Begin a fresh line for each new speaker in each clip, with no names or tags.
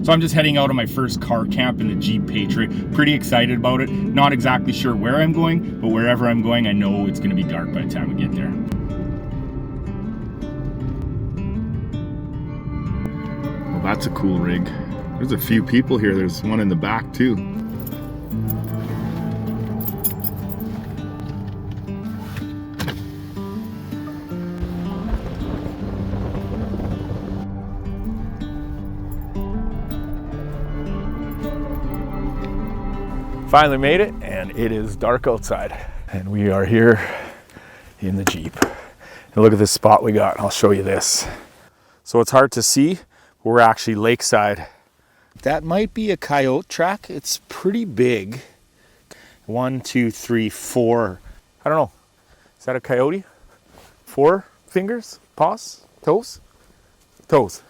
So I'm just heading out on my first car camp in the Jeep Patriot. Pretty excited about it. Not exactly sure where I'm going, but wherever I'm going, I know it's gonna be dark by the time we get there. Well, that's a cool rig. There's a few people here. There's one in the back too. Finally made it, and it is dark outside. And we are here in the Jeep. And look at this spot we got. I'll show you this. So it's hard to see. We're actually lakeside. That might be a coyote track. It's pretty big. 1, 2, 3, 4. I don't know. Is that a coyote? 4 fingers? Paws? Toes? Toes.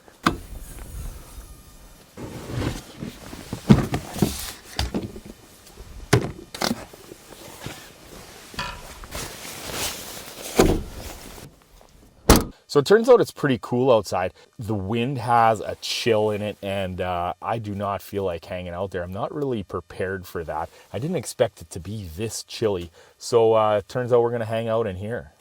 So it turns out it's pretty cool outside. The wind has a chill in it, and I do not feel like hanging out there. I'm not really prepared for that. I didn't expect it to be this chilly. So it turns out we're gonna hang out in here.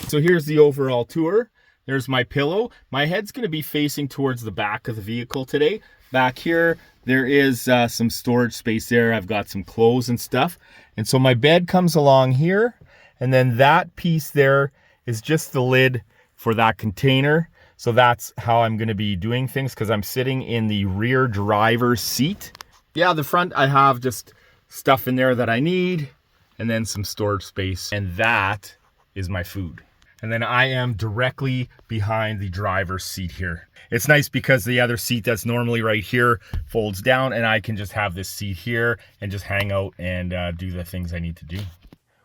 So here's the overall tour. There's my pillow. My head's gonna be facing towards the back of the vehicle today. Back here, there is some storage space there. I've got some clothes and stuff. And so my bed comes along here, and then that piece there is just the lid for that container. So that's how I'm gonna be doing things, because I'm sitting in the rear driver's seat. Yeah, the front, I have just stuff in there that I need, and then some storage space. And that is my food. And then I am directly behind the driver's seat here. It's nice because the other seat that's normally right here folds down, and I can just have this seat here and just hang out and do the things I need to do.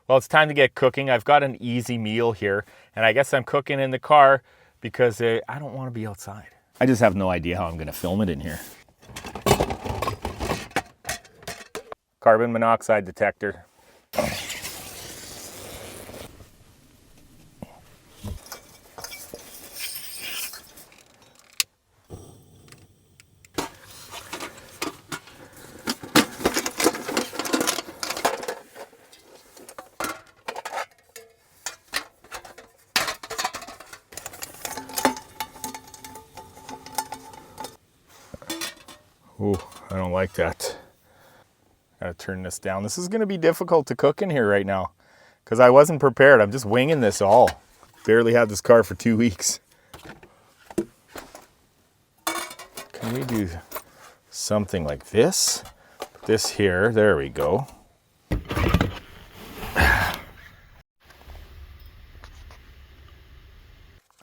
Well, it's time to get cooking. I've got an easy meal here, and I guess I'm cooking in the car because I don't want to be outside. I just have no idea how I'm gonna film it in here. Carbon monoxide detector. Ooh, I don't like that. Gotta turn this down. This is gonna be difficult to cook in here right now because I wasn't prepared. I'm just winging this all. Barely had this car for 2 weeks. Can we do something like this? Put this here, there we go.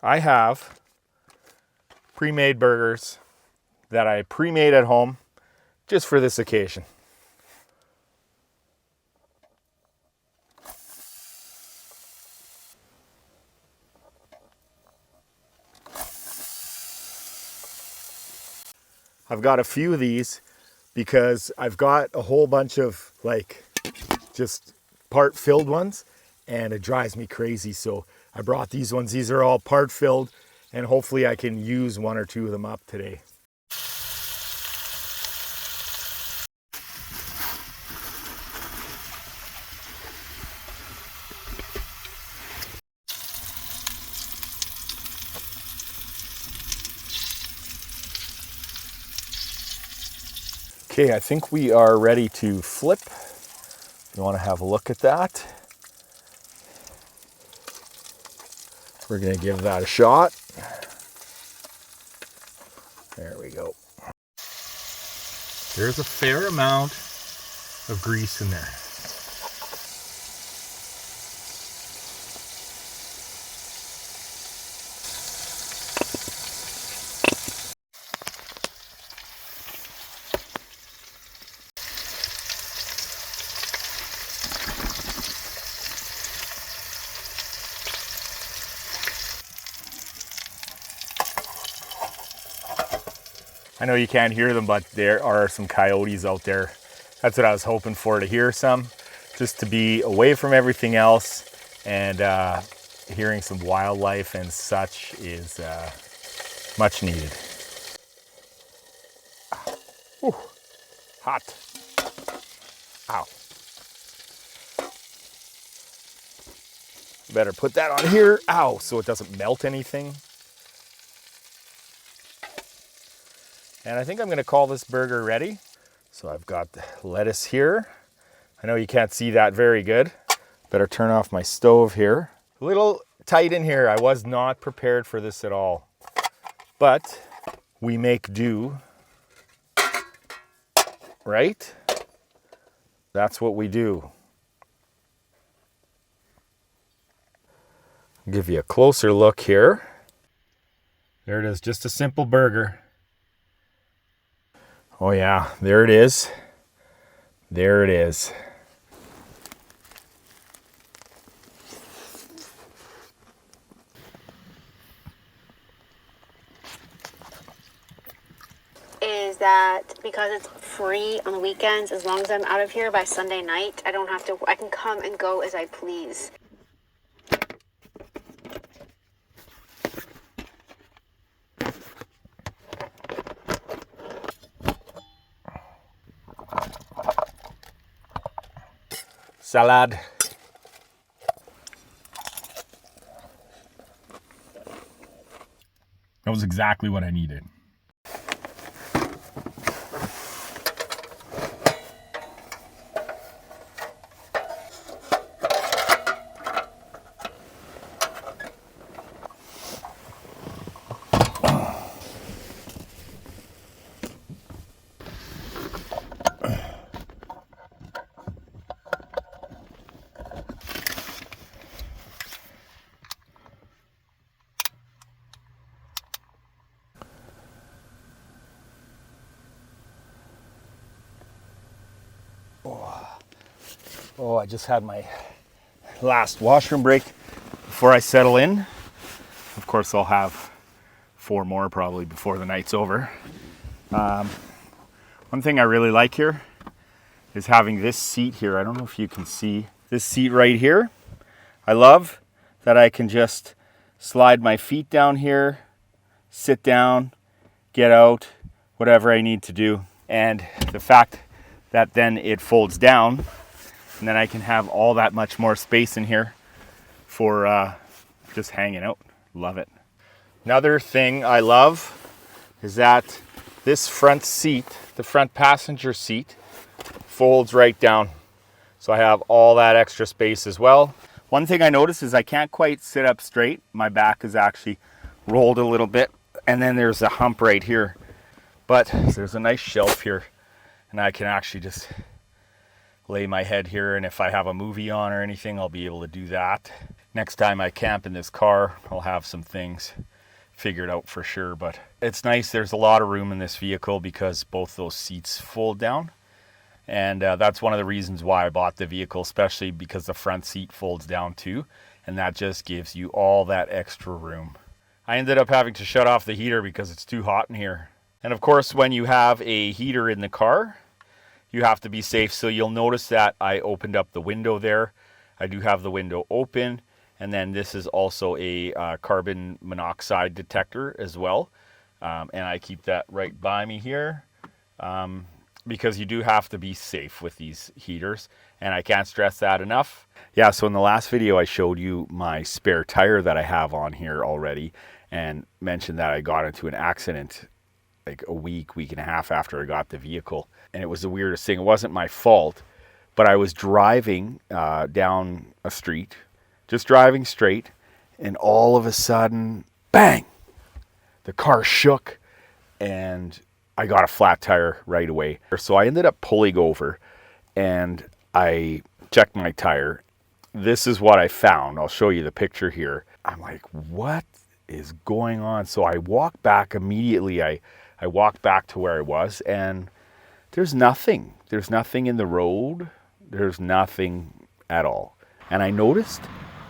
I have pre-made burgers that I pre-made at home just for this occasion. I've got a few of these because I've got a whole bunch of like just part filled ones, and it drives me crazy. So I brought these ones. These are all part filled, and hopefully I can use 1 or 2 of them up today. Okay, I think we are ready to flip. You want to have a look at that? We're going to give that a shot. There we go. There's a fair amount of grease in there. I know you can't hear them, but there are some coyotes out there. That's what I was hoping for, to hear some, just to be away from everything else, and hearing some wildlife and such is much needed. Ooh, hot. Ow. Better put that on here, ow, so it doesn't melt anything. And I think I'm gonna call this burger ready. So I've got lettuce here. I know you can't see that very good. Better turn off my stove here. A little tight in here. I was not prepared for this at all. But we make do, right? That's what we do. I'll give you a closer look here. There it is, just a simple burger. Oh yeah, there it is. There it is.
Is that because it's free on the weekends, as long as I'm out of here by Sunday night, I don't have to, I can come and go as I please.
Salad. That was exactly what I needed. Oh, I just had my last washroom break before I settle in. Of course, I'll have 4 more probably before the night's over. One thing I really like here is having this seat here. I don't know if you can see this seat right here. I love that I can just slide my feet down here, sit down, get out, whatever I need to do. And the fact that then it folds down, and then I can have all that much more space in here for just hanging out. Love it. Another thing I love is that this front seat, the front passenger seat, folds right down. So I have all that extra space as well. One thing I noticed is I can't quite sit up straight. My back is actually rolled a little bit, and then there's a hump right here. But there's a nice shelf here, and I can actually just lay my head here, and if I have a movie on or anything, I'll be able to do that. Next time I camp in this car, I'll have some things figured out for sure, but it's nice. There's a lot of room in this vehicle because both those seats fold down, and that's one of the reasons why I bought the vehicle, especially because the front seat folds down too, and that just gives you all that extra room. I ended up having to shut off the heater because it's too hot in here. And of course, when you have a heater in the car, you have to be safe. So you'll notice that I opened up the window there. I do have the window open. And then this is also a carbon monoxide detector as well. And I keep that right by me here because you do have to be safe with these heaters. And I can't stress that enough. Yeah, so in the last video, I showed you my spare tire that I have on here already and mentioned that I got into an accident like a week and a half after I got the vehicle. And it was the weirdest thing. It wasn't my fault, but I was driving down a street, just driving straight, and all of a sudden, bang, the car shook and I got a flat tire right away. So I ended up pulling over and I checked my tire. This is what I found. I'll show you the picture here. I'm like, what is going on? So I walked back immediately. I walked back to where I was, and there's nothing. There's nothing in the road. There's nothing at all. And I noticed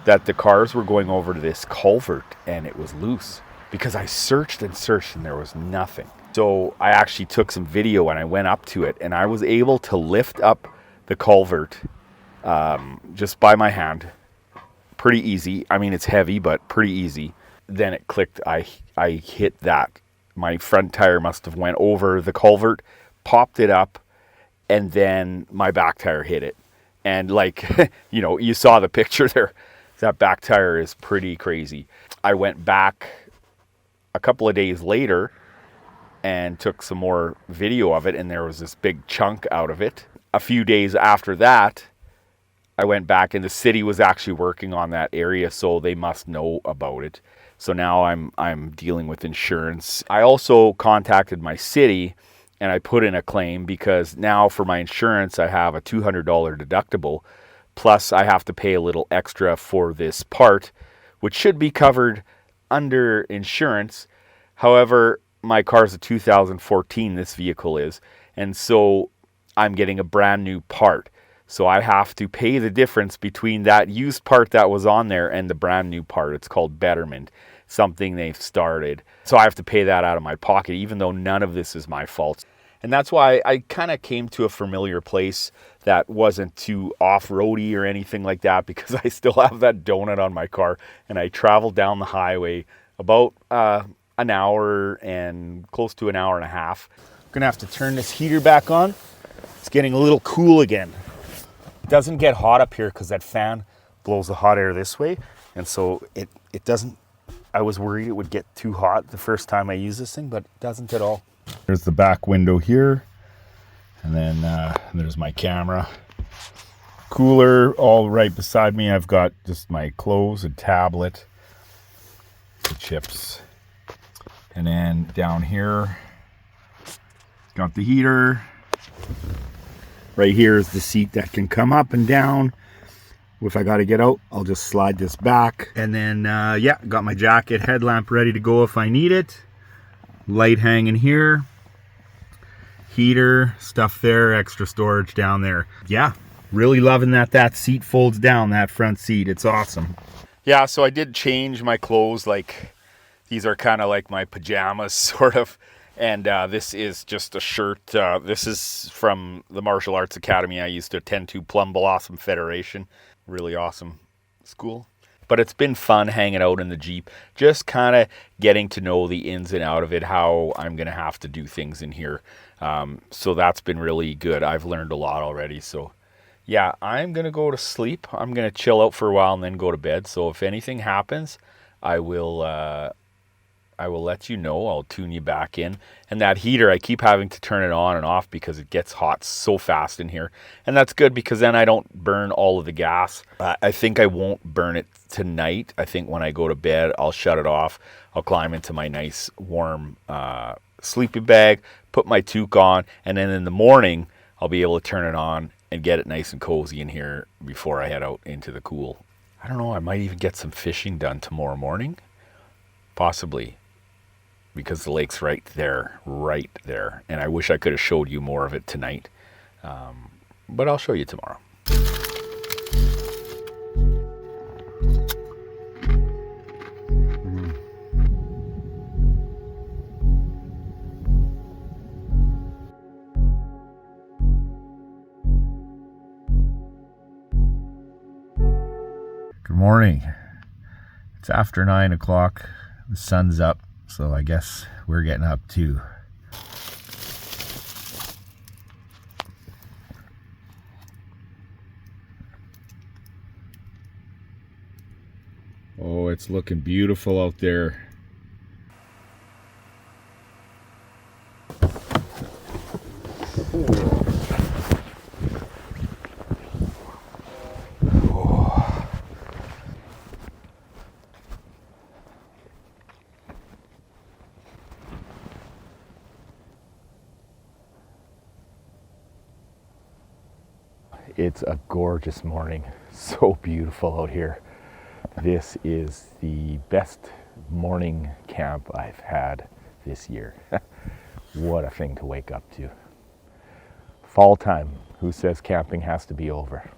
that the cars were going over to this culvert, and it was loose because I searched and searched, and there was nothing. So I actually took some video and I went up to it, and I was able to lift up the culvert just by my hand. Pretty easy. I mean, it's heavy, but pretty easy. Then it clicked. I hit that. My front tire must have went over the culvert, popped it up, and then my back tire hit it. And like, you know, you saw the picture there. That back tire is pretty crazy. I went back a couple of days later and took some more video of it, and there was this big chunk out of it. A few days after that, I went back, and the city was actually working on that area, so they must know about it. So now I'm dealing with insurance. I also contacted my city, and I put in a claim because now for my insurance, I have a $200 deductible, plus I have to pay a little extra for this part, which should be covered under insurance. However, my car's a 2014, this vehicle is, and so I'm getting a brand new part. So I have to pay the difference between that used part that was on there and the brand new part. It's called Betterment, something they've started. So I have to pay that out of my pocket, even though none of this is my fault. And that's why I kind of came to a familiar place that wasn't too off-roady or anything like that, because I still have that donut on my car, and I traveled down the highway about an hour and close to an hour and a half. I'm gonna have to turn this heater back on. It's getting a little cool again. It doesn't get hot up here because that fan blows the hot air this way, and so it doesn't. I was worried it would get too hot the first time I use this thing, but it doesn't at all. There's the back window here, and then there's my camera. Cooler all right beside me. I've got just my clothes, a tablet, the chips. And then down here, got the heater. Right here is the seat that can come up and down. If I got to get out, I'll just slide this back. And then, yeah, got my jacket, headlamp ready to go if I need it. Light hanging here. Heater, stuff there, extra storage down there. Yeah, really loving that seat folds down, that front seat. It's awesome. Yeah, so I did change my clothes. Like, these are kind of like my pajamas, sort of. And this is just a shirt. This is from the Martial Arts Academy I used to attend to, Plum Blossom Federation. Really awesome school. But it's been fun hanging out in the Jeep, just kind of getting to know the ins and out of it, how I'm going to have to do things in here. So that's been really good. I've learned a lot already. So yeah, I'm going to go to sleep. I'm going to chill out for a while and then go to bed. So if anything happens, I will let you know. I'll tune you back in. And that heater, I keep having to turn it on and off because it gets hot so fast in here. And that's good because then I don't burn all of the gas. I think I won't burn it tonight. I think when I go to bed, I'll shut it off. I'll climb into my nice warm sleeping bag, put my toque on, and then in the morning, I'll be able to turn it on and get it nice and cozy in here before I head out into the cool. I don't know, I might even get some fishing done tomorrow morning. Possibly. Because the lake's right there. And I wish I could have showed you more of it tonight. But I'll show you tomorrow. Good morning. It's after 9 o'clock. The sun's up. So I guess we're getting up too. Oh, it's looking beautiful out there. It's a gorgeous morning. So beautiful out here. This is the best morning camp I've had this year. What a thing to wake up to. Fall time. Who says camping has to be over?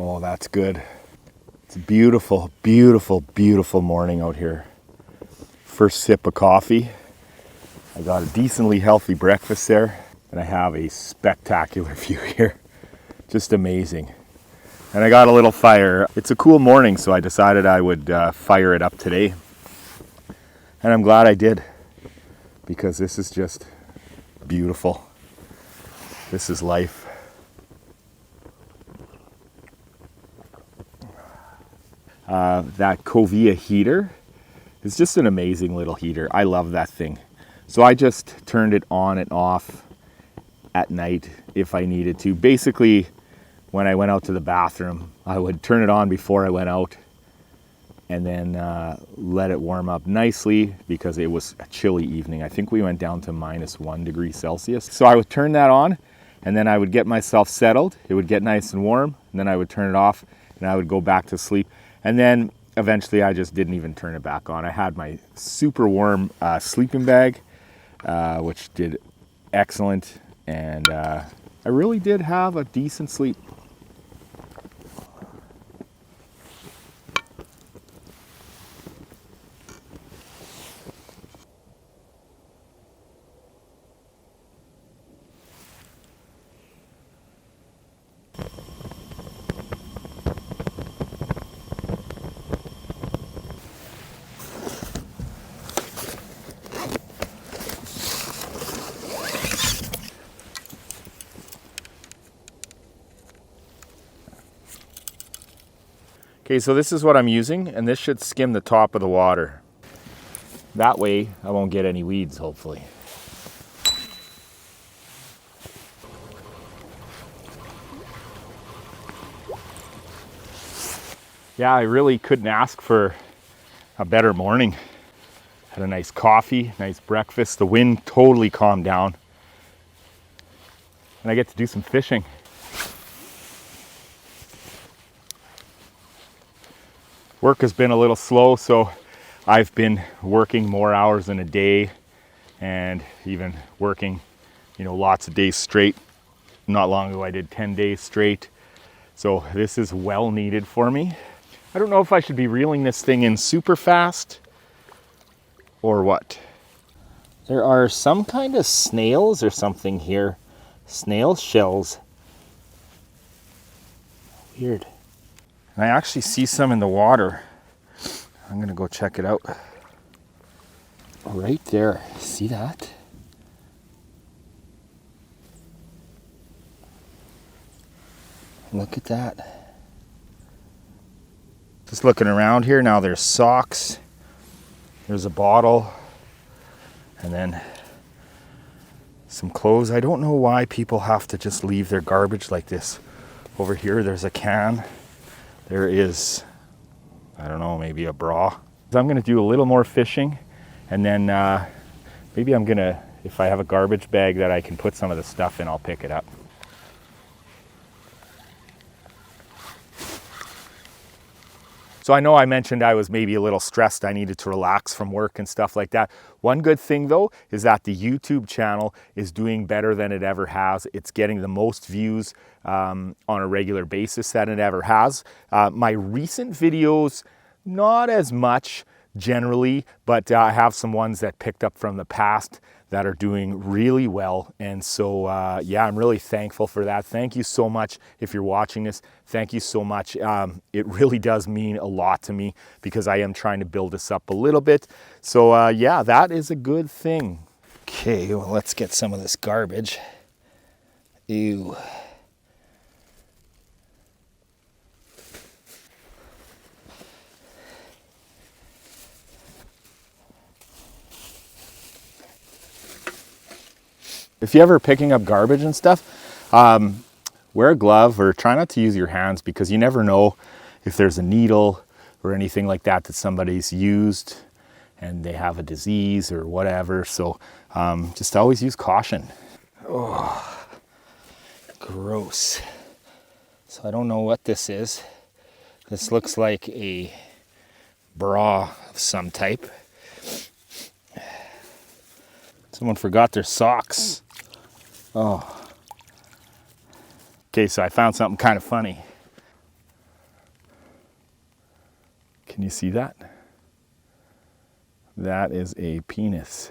Oh, that's good. It's a beautiful, beautiful, beautiful morning out here. First sip of coffee. I got a decently healthy breakfast there, and I have a spectacular view here. Just amazing. And I got a little fire. It's a cool morning, so I decided I would fire it up today. And I'm glad I did, because this is just beautiful. This is life. That Kovea heater is just an amazing little heater. I love that thing. So I just turned it on and off at night if I needed to. Basically, when I went out to the bathroom, I would turn it on before I went out and then let it warm up nicely because it was a chilly evening. I think we went down to -1 degree Celsius. So I would turn that on and then I would get myself settled. It would get nice and warm, and then I would turn it off and I would go back to sleep. And then eventually I just didn't even turn it back on. I had my super warm sleeping bag, which did excellent. And I really did have a decent sleep. Okay, so this is what I'm using, and this should skim the top of the water. That way I won't get any weeds, hopefully. Yeah, I really couldn't ask for a better morning. Had a nice coffee, nice breakfast. The wind totally calmed down. And I get to do some fishing. Work has been a little slow, so I've been working more hours in a day and even working, lots of days straight. Not long ago I did 10 days straight. So this is well needed for me. I don't know if I should be reeling this thing in super fast or what. There are some kind of snails or something here. Snail shells. Weird. And I actually see some in the water. I'm gonna go check it out. Right there, see that? Look at that. Just looking around here, now there's socks. There's a bottle. And then some clothes. I don't know why people have to just leave their garbage like this. Over here, there's a can. There is, I don't know, maybe a bra. I'm gonna do a little more fishing, and then maybe I'm gonna, if I have a garbage bag that I can put some of the stuff in, I'll pick it up. So I know I mentioned I was maybe a little stressed. I needed to relax from work and stuff like that. One good thing though is that the YouTube channel is doing better than it ever has. It's getting the most views on a regular basis than it ever has. My recent videos, not as much generally, but I have some ones that picked up from the past that are doing really well. And so, yeah, I'm really thankful for that. Thank you so much. If you're watching this, thank you so much. It really does mean a lot to me because I am trying to build this up a little bit. So, yeah, that is a good thing. Okay, well, let's get some of this garbage. Ew. If you're ever picking up garbage and stuff, wear a glove or try not to use your hands because you never know if there's a needle or anything like that that somebody's used and they have a disease or whatever. So just always use caution. Oh, gross. So I don't know what this is. This looks like a bra of some type. Someone forgot their socks. Oh. Okay, so I found something kind of funny. Can you see that? That is a penis.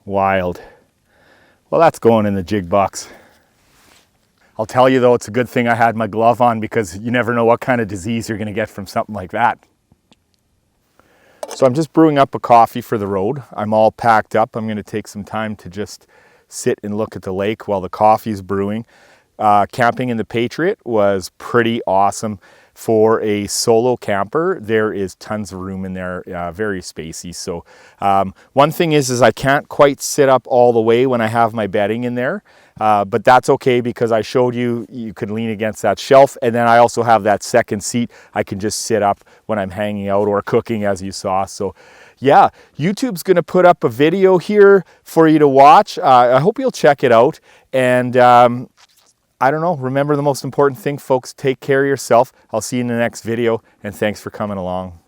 Wild. Well, that's going in the jig box. I'll tell you though, it's a good thing I had my glove on because you never know what kind of disease you're going to get from something like that. So I'm just brewing up a coffee for the road. I'm all packed up. I'm going to take some time to just sit and look at the lake while the coffee is brewing. Camping in the Patriot was pretty awesome. For a solo camper, there is tons of room in there, very spacey. So one thing is I can't quite sit up all the way when I have my bedding in there. But that's okay because I showed you, you can lean against that shelf. And then I also have that second seat. I can just sit up when I'm hanging out or cooking, as you saw. So yeah, YouTube's going to put up a video here for you to watch. I hope you'll check it out. And I don't know, remember the most important thing, folks, take care of yourself. I'll see you in the next video, and thanks for coming along.